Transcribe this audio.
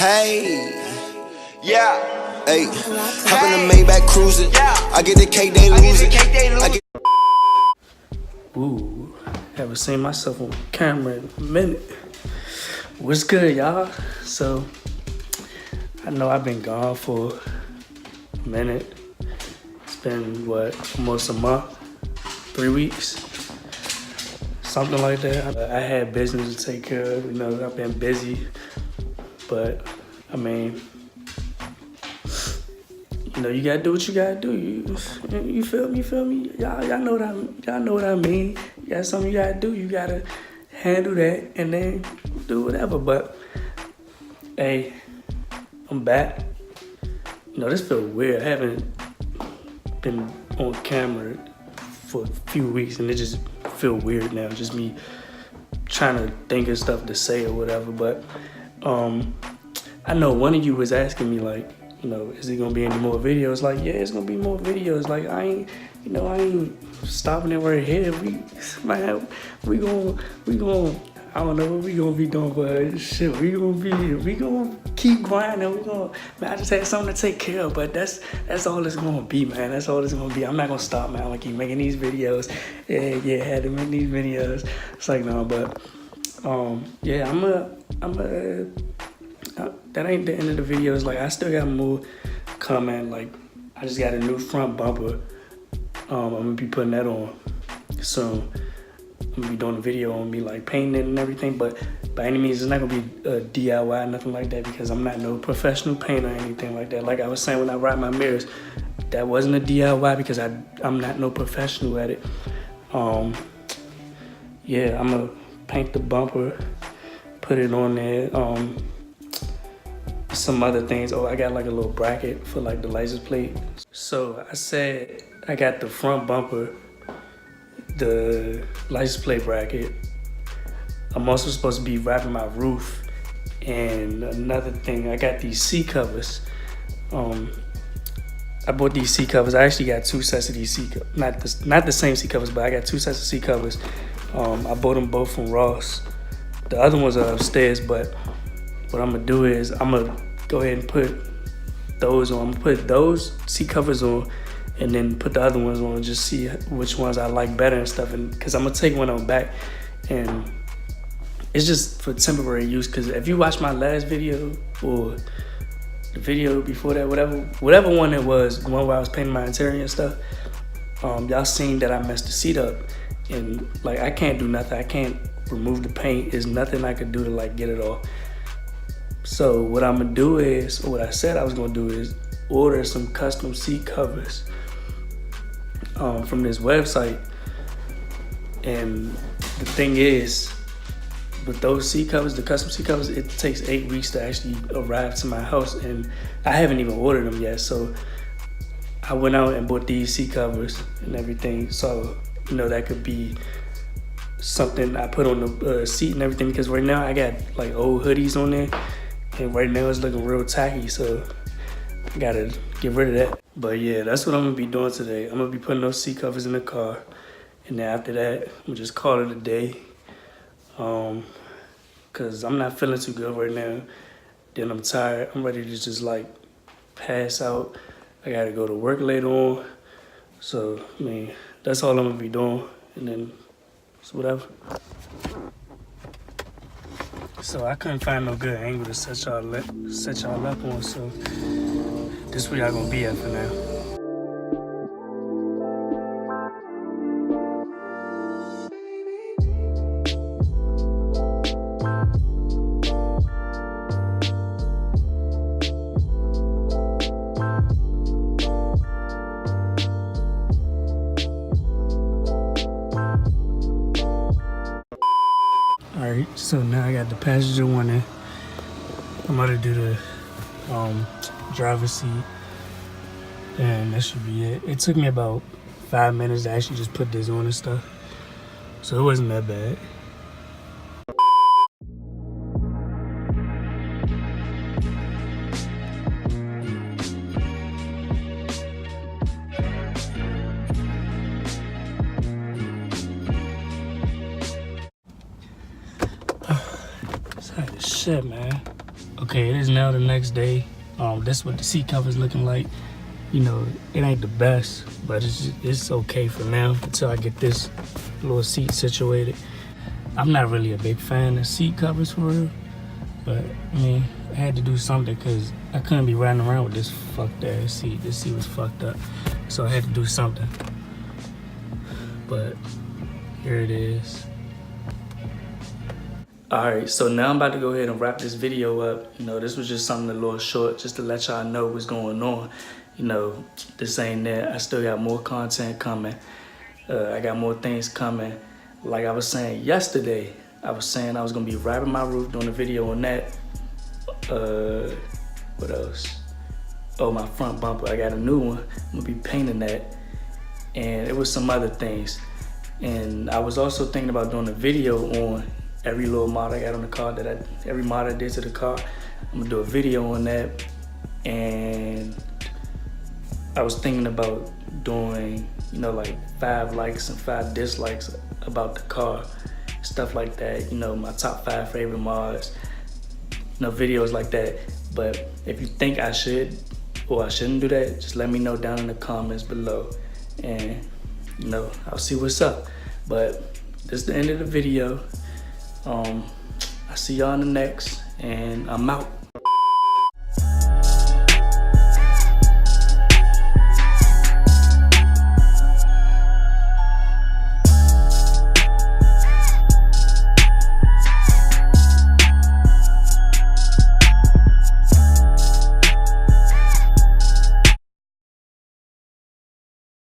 Hey, yeah, hey, hop in the Maybach cruising. I get the cake, they losing. Ooh, haven't seen myself on camera in a minute. What's good, y'all? So, I know I've been gone for a minute. It's been, what, almost a month? 3 weeks? Something like that. I had business to take care of, you know, I've been busy. But, I mean, you know, you gotta do what you gotta do. You feel me? Y'all know what I mean. You got something you gotta do. You gotta handle that and then do whatever. But hey, I'm back. You know, this feels weird. I haven't been on camera for a few weeks, and it just feel weird now. Just me trying to think of stuff to say or whatever. But I know one of you was asking me like, you know, is there gonna be any more videos? Like, yeah, it's gonna be more videos. Like, I ain't stopping it right here. We gonna, I don't know what we gonna be doing, but shit, we gonna keep grinding. Man, I just had something to take care of, but that's all it's gonna be, man. That's all it's gonna be. I'm not gonna stop, man. I'm gonna keep making these videos. Yeah, had to make these videos. It's like, no, but, yeah, that ain't the end of the video. It's like I still got more coming. Like I just got a new front bumper. I'm gonna be putting that on soon. I'm gonna be doing a video on me like painting it and everything. But by any means, it's not gonna be a DIY, nothing like that, because I'm not no professional painter or anything like that. Like I was saying when I write my mirrors, that wasn't a DIY because I'm not no professional at it. Yeah, I'm gonna paint the bumper, put it on there. Some other things. Oh, I got like a little bracket for like the license plate. So I said I got the front bumper, the license plate bracket. I'm also supposed to be wrapping my roof. And another thing, I got these seat covers. I bought these seat covers. I actually got 2 sets of these seat covers. Not the same seat covers, but I got 2 sets of seat covers. I bought them both from Ross. The other ones are upstairs, but what I'm gonna do is I'm gonna go ahead and put those on. I'm gonna put those seat covers on and then put the other ones on and just see which ones I like better and stuff. And cause I'm gonna take one on back, and it's just for temporary use. Cause if you watch my last video or the video before that, whatever one it was, the one where I was painting my interior and stuff, y'all seen that I messed the seat up, and like I can't do nothing. I can't remove the paint. There's nothing I could do to like get it off. So what I'm gonna do is, or what I said I was gonna do is order some custom seat covers from this website. And the thing is, with those seat covers, the custom seat covers, it takes 8 weeks to actually arrive to my house, and I haven't even ordered them yet. So I went out and bought these seat covers and everything. So, you know, that could be something I put on the seat and everything, because right now I got like old hoodies on there. And right now it's looking real tacky, so I gotta get rid of that. But yeah, that's what I'm gonna be doing today. I'm gonna be putting those seat covers in the car. And then after that, I'm gonna just call it a day. Cause I'm not feeling too good right now. Then I'm tired. I'm ready to just like pass out. I gotta go to work later on. So, I mean, that's all I'm gonna be doing. And then it's whatever. So I couldn't find no good angle to set y'all up on, so this where y'all gonna be at for now. Alright, so now I got the passenger one in. I'm about to do the driver's seat, and that should be it. It took me about 5 minutes to actually just put this on and stuff, so it wasn't that bad. Shit, man. Okay, Okay, it is now the next day. That's what the seat cover's looking like. You know, it ain't the best, but it's okay for now until I get this little seat situated. I'm not really a big fan of seat covers for real, but I mean, I had to do something because I couldn't be riding around with this fucked ass seat. This seat was fucked up, so I had to do something. But here it is. Alright, so now I'm about to go ahead and wrap this video up. You know, this was just something a little short just to let y'all know what's going on. You know, this ain't that. I still got more content coming. I got more things coming. Like I was saying yesterday, I was saying I was gonna be wrapping my roof, doing a video on that. What else? Oh, my front bumper, I got a new one. I'm gonna be painting that. And it was some other things. And I was also thinking about doing a video on every little mod I got on the car, every mod I did to the car. I'm gonna do a video on that. And I was thinking about doing, you know, like 5 likes and 5 dislikes about the car, stuff like that. You know, my top 5 favorite mods, you know, videos like that. But if you think I should or I shouldn't do that, just let me know down in the comments below. And, you know, I'll see what's up. But this is the end of the video. I see y'all in the next, and I'm out.